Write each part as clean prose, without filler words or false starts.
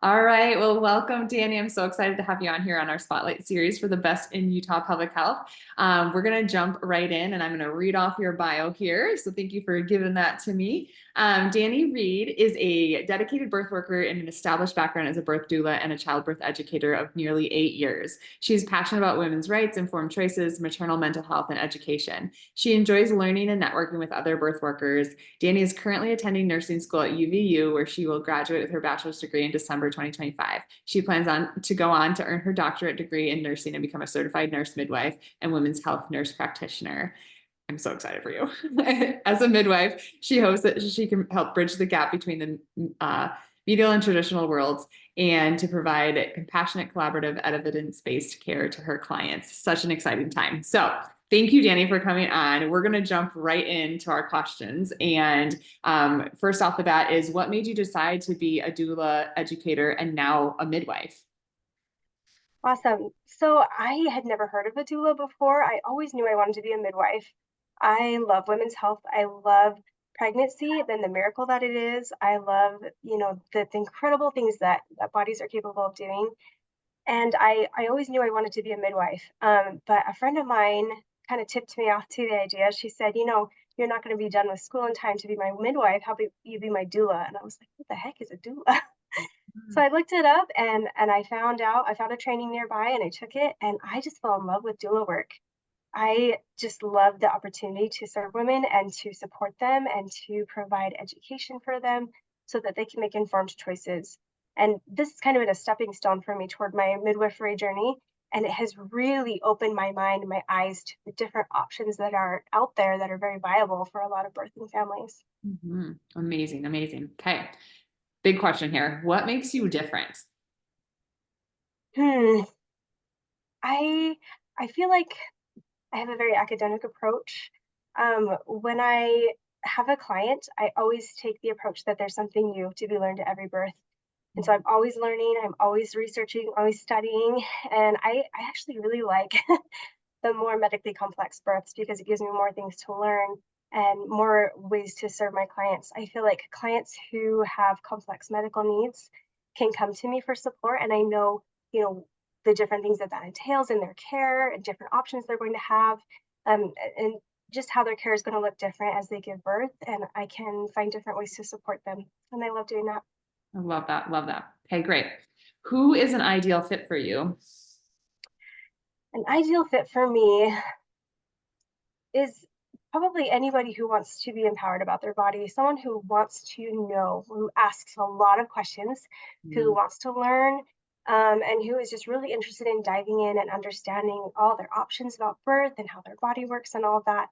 All right. Well, welcome, Dani. I'm so excited to have you on here on our Spotlight series for the best in Utah public health. We're going to jump right in and I'm going to read off your bio here. So thank you for giving that to me. Dani Reed is a dedicated birth worker and an established background as a birth doula and a childbirth educator of nearly 8 years. She's passionate about women's rights, informed choices, maternal mental health, and education. She enjoys learning and networking with other birth workers. Dani is currently attending nursing school at UVU, where she will graduate with her bachelor's degree in December 2025. She plans to go on to earn her doctorate degree in nursing and become a certified nurse midwife and women's health nurse practitioner. I'm so excited for you. As a midwife, she hopes that she can help bridge the gap between the medial and traditional worlds and to provide compassionate, collaborative, evidence-based care to her clients. Such an exciting time. So thank you, Dani, for coming on. We're going to jump right into our questions. And first off the bat is, what made you decide to be a doula educator and now a midwife? Awesome. So I had never heard of a doula before. I always knew I wanted to be a midwife. I love women's health. I love pregnancy, then the miracle that it is. I love, the incredible things that bodies are capable of doing. And I always knew I wanted to be a midwife. But a friend of mine kind of tipped me off to the idea. She said, you're not going to be done with school in time to be my midwife. How about you be my doula? And I was like, what the heck is a doula? So I looked it up and I found a training nearby and I took it and I just fell in love with doula work. I just love the opportunity to serve women and to support them and to provide education for them so that they can make informed choices. And this has kind of been a stepping stone for me toward my midwifery journey. And it has really opened my mind and my eyes to the different options that are out there that are very viable for a lot of birthing families. Amazing, amazing. Okay. Big question here. What makes you different? Hmm. I I feel like I have a very academic approach. When I have a client, I always take the approach that there's something new to be learned at every birth. And so I'm always learning, I'm always researching, always studying. And I actually really like the more medically complex births because it gives me more things to learn and more ways to serve my clients. I feel like clients who have complex medical needs can come to me for support, and I know, the different things that entails in their care and different options they're going to have, and just how their care is going to look different as they give birth. And I can find different ways to support them, and I love doing that. I love that. Love that. Okay, great. Who is an ideal fit for you? An ideal fit for me is probably anybody who wants to be empowered about their body, someone who wants to know, who asks a lot of questions, who Mm, wants to learn, and who is just really interested in diving in and understanding all their options about birth and how their body works and all of that.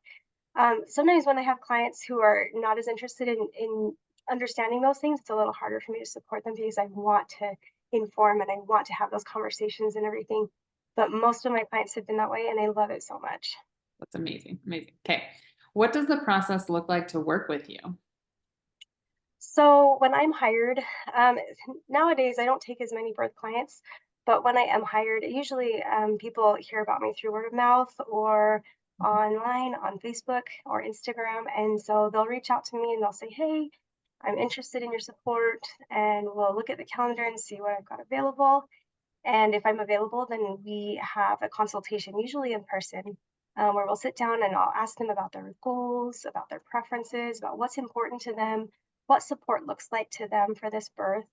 Sometimes when I have clients who are not as interested in understanding those things, it's a little harder for me to support them because I want to inform and I want to have those conversations and everything. But most of my clients have been that way, and I love it so much. that's amazing. Amazing. Okay. What does the process look like to work with you? So when I'm hired, um, nowadays I don't take as many birth clients, but when I am hired, usually people hear about me through word of mouth or online on Facebook or Instagram. And so they'll reach out to me and they'll say, hey, I'm interested in your support. And we'll look at the calendar and see what I've got available. And if I'm available, then we have a consultation, usually in person, where we'll sit down and I'll ask them about their goals, about their preferences, about what's important to them, what support looks like to them for this birth.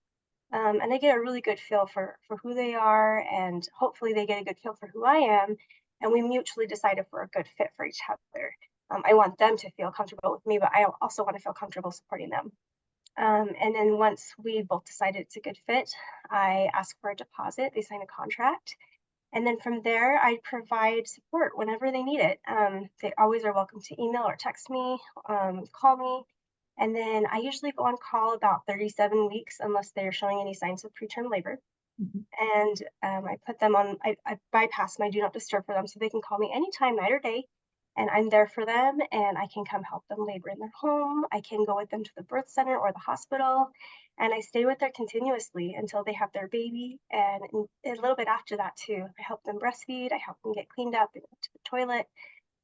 And they get a really good feel for who they are, and hopefully they get a good feel for who I am. And we mutually decide if we're a good fit for each other. I want them to feel comfortable with me, but I also want to feel comfortable supporting them. And then once we both decided it's a good fit, I ask for a deposit, they sign a contract. And then from there, I provide support whenever they need it. They always are welcome to email or text me, call me. And then I usually go on call about 37 weeks unless they're showing any signs of preterm labor. Mhm. And I put them on, I bypass my do not disturb for them so they can call me anytime, night or day. And I'm there for them and I can come help them labor in their home. I can go with them to the birth center or the hospital. And I stay with them continuously until they have their baby. And a little bit after that, too. I help them breastfeed, I help them get cleaned up and go to the toilet,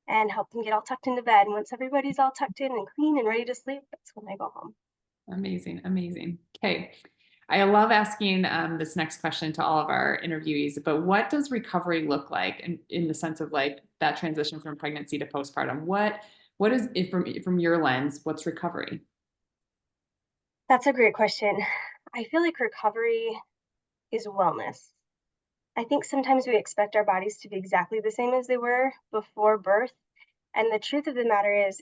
and help them get all tucked into bed. And once everybody's all tucked in and clean and ready to sleep, that's when I go home. Amazing. Amazing. Okay. I love asking this next question to all of our interviewees, but what does recovery look like in the sense of like that transition from pregnancy to postpartum? What is it from your lens? What's recovery? That's a great question. I feel like recovery is wellness. I think sometimes we expect our bodies to be exactly the same as they were before birth. And the truth of the matter is,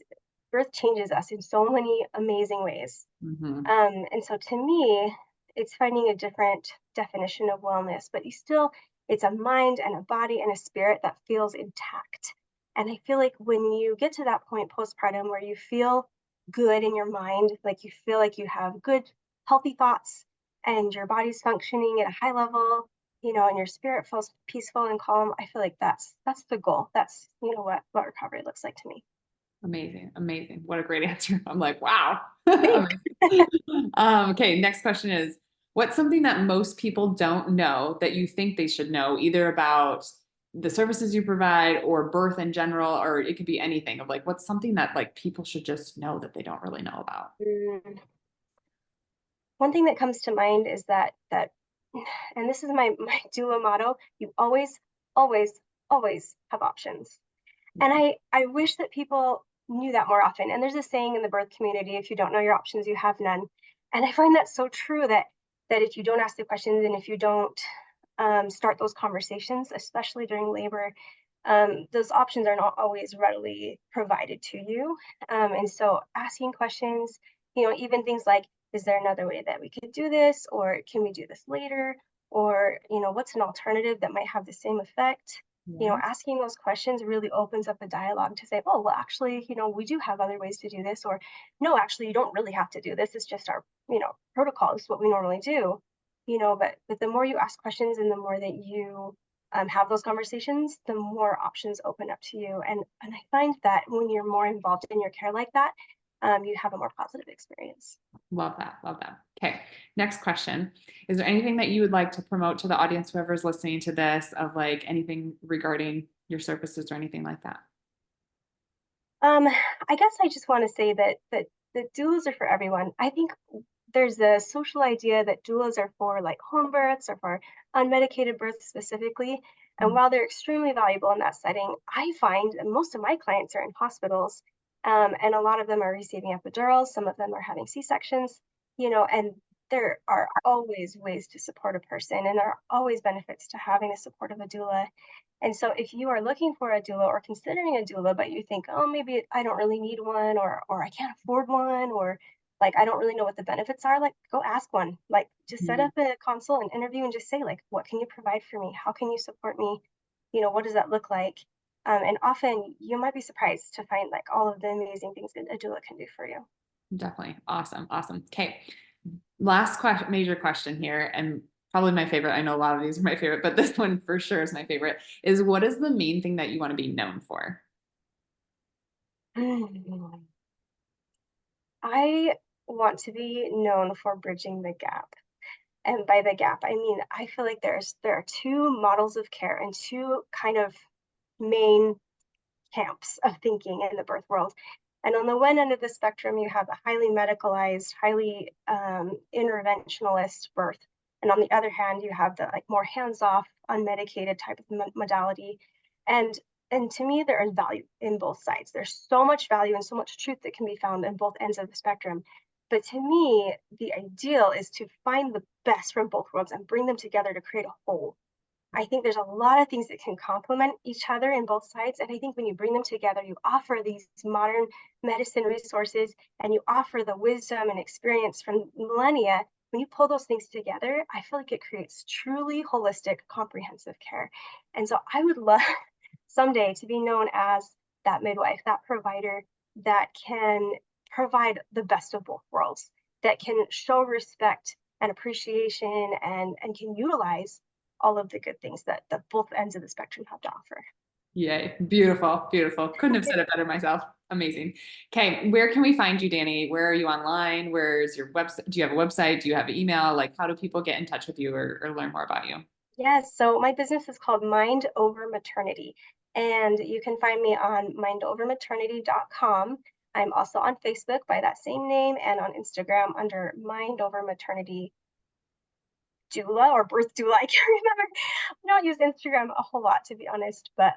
birth changes us in so many amazing ways. Hmm. And so to me, it's finding a different definition of wellness, but it's a mind and a body and a spirit that feels intact. And I feel like when you get to that point postpartum where you feel good in your mind, like you feel like you have good, healthy thoughts and your body's functioning at a high level, and your spirit feels peaceful and calm, I feel like that's the goal. That's, what recovery looks like to me. Amazing, amazing. What a great answer. I'm like, wow. Thanks. Okay, next question is, what's something that most people don't know that you think they should know, either about the services you provide or birth in general, or it could be anything of like, what's something that like people should just know that they don't really know about? Mm. One thing that comes to mind is that and this is my doula motto, you always, always, always have options. Yeah. And I wish that people knew that more often. And there's a saying in the birth community, if you don't know your options, you have none. And I find that so true that if you don't ask the questions and if you don't start those conversations, especially during labor, those options are not always readily provided to you. And so asking questions, even things like, is there another way that we could do this? Or can we do this later? Or, what's an alternative that might have the same effect? Yeah. Asking those questions really opens up a dialogue to say, oh, well, actually, we do have other ways to do this. Or no, actually, you don't really have to do this. It's just our, protocol. It's what we normally do. But the more you ask questions and the more that you have those conversations, the more options open up to you. And I find that when you're more involved in your care like that, you have a more positive experience. Love that. Love that. Okay. Next question. Is there anything that you would like to promote to the audience, whoever's listening to this, of like anything regarding your services or anything like that? Um, I guess I just want to say that doulas are for everyone. I think there's a social idea that doulas are for like home births or for unmedicated births specifically. And while they're extremely valuable in that setting, I find that most of my clients are in hospitals, and a lot of them are receiving epidurals. Some of them are having C-sections, and there are always ways to support a person, and there are always benefits to having the support of a doula. And so if you are looking for a doula or considering a doula, but you think, oh, maybe I don't really need one, or I can't afford one, or like I don't really know what the benefits are, like go ask one. Like just set Mhm. up a consult and interview and just say, like, what can you provide for me? How can you support me? What does that look like? And often you might be surprised to find like all of the amazing things that a doula can do for you. Definitely. Awesome. Awesome. Okay. Last question, major question here, and probably my favorite. I know a lot of these are my favorite, but this one for sure is my favorite. Is what is the main thing that you want to be known for? I want to be known for bridging the gap. And by the gap, I mean, I feel like there are two models of care and two kind of main camps of thinking in the birth world. And on the one end of the spectrum, you have a highly medicalized, highly interventionalist birth. And on the other hand, you have the like more hands-off, unmedicated type of modality. And and to me, there is value in both sides. There's so much value and so much truth that can be found in both ends of the spectrum. But to me, the ideal is to find the best from both worlds and bring them together to create a whole. I think there's a lot of things that can complement each other in both sides. And I think when you bring them together, you offer these modern medicine resources and you offer the wisdom and experience from millennia. When you pull those things together, I feel like it creates truly holistic, comprehensive care. And so I would love someday to be known as that midwife, that provider that can provide the best of both worlds, that can show respect and appreciation and can utilize all of the good things that both ends of the spectrum have to offer. Yay. Beautiful. Beautiful. Couldn't have said it better myself. Amazing. Okay. Where can we find you, Dani? Where are you online? Where's your website? Do you have a website? Do you have an email? Like, how do people get in touch with you or learn more about you? Yes, so my business is called Mind Over Maternity, and you can find me on mindovermaternity.com. I'm also on Facebook by that same name and on Instagram under Mind Over Maternity. doula or birth doula. I can't remember. I don't use Instagram a whole lot, to be honest, but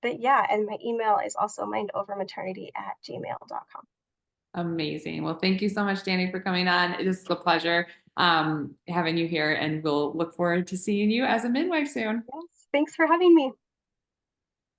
yeah, and my email is also mindovermaternity@gmail.com. Amazing. Well, thank you so much, Dani, for coming on. It is a pleasure having you here, and we'll look forward to seeing you as a midwife soon. Yes, thanks for having me.